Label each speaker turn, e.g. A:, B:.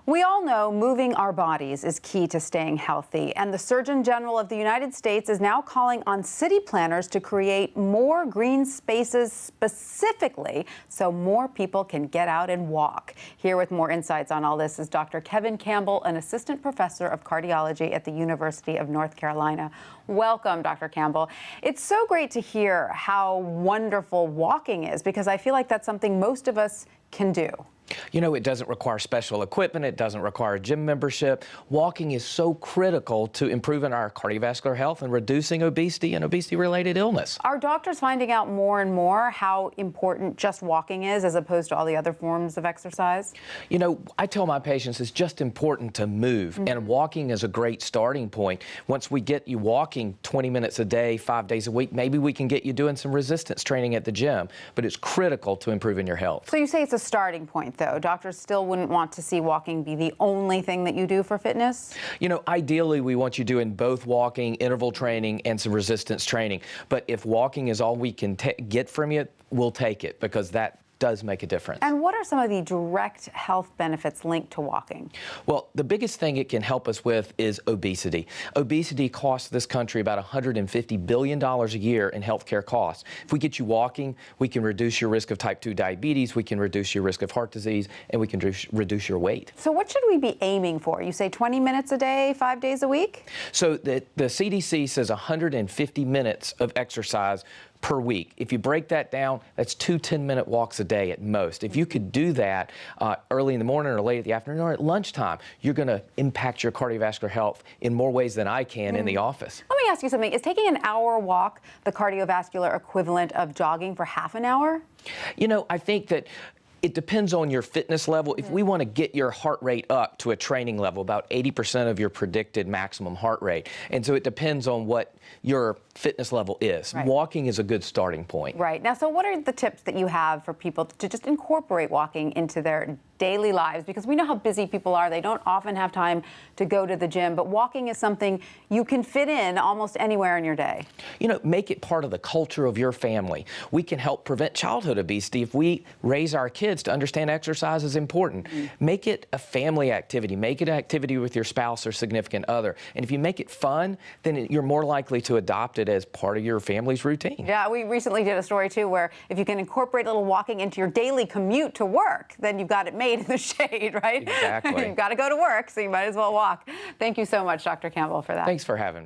A: We all know moving our bodies is key to staying healthy, and the Surgeon General of the United States is now calling on city planners to create more green spaces specifically so more people can get out and walk. Here with more insights on all this is Dr. Kevin Campbell, an assistant professor of cardiology at the University of North Carolina. Welcome, Dr. Campbell. It's so great to hear how wonderful walking is, because I feel like that's something most of us can do.
B: You know, it doesn't require special equipment. It doesn't require a gym membership. Walking is so critical to improving our cardiovascular health and reducing obesity and obesity-related illness.
A: Are doctors finding out more and more how important just walking is as opposed to all the other forms of exercise?
B: You know, I tell my patients it's just important to move, and walking is a great starting point. Once we get you walking 20 minutes a day, 5 days a week, maybe we can get you doing some resistance training at the gym, but it's critical to improving your health.
A: So you say it's a starting point, though. Doctors still wouldn't want to see walking be the only thing that you do for fitness?
B: You know, ideally, we want you doing both walking, interval training, and some resistance training. But if walking is all we can get from you, we'll take it, because that does make a difference.
A: And what are some of the direct health benefits linked to walking?
B: Well, the biggest thing it can help us with is obesity. Obesity costs this country about $150 billion a year in healthcare costs. If we get you walking, we can reduce your risk of type 2 diabetes, we can reduce your risk of heart disease, and we can reduce your weight.
A: So what should we be aiming for? You say 20 minutes a day, 5 days a week?
B: So the CDC says 150 minutes of exercise per week. If you break that down, that's 2 10-minute walks a day at most. If you could do that early in the morning or late at the afternoon or at lunchtime, you're going to impact your cardiovascular health in more ways than I can in the office.
A: Let me ask you something. Is taking an hour walk the cardiovascular equivalent of jogging for half an hour?
B: You know, I think that it depends on your fitness level. If we want to get your heart rate up to a training level, about 80% of your predicted maximum heart rate. And so it depends on what your fitness level is.
A: Right.
B: Walking is a good starting point.
A: Right. Now, so what are the tips that you have for people to just incorporate walking into their daily lives? Because we know how busy people are. They don't often have time to go to the gym, but walking is something you can fit in almost anywhere in your day.
B: You know, make it part of the culture of your family. We can help prevent childhood obesity if we raise our kids to understand exercise is important. Make it a family activity. Make it an activity with your spouse or significant other. And if you make it fun, then you're more likely to adopt it as part of your family's routine.
A: Yeah, we recently did a story, too, where if you can incorporate a little walking into your daily commute to work, then you've got it made in the shade, right?
B: Exactly.
A: You've got to go to work, so you might as well walk. Thank you so much, Dr. Campbell, for that.
B: Thanks for having me.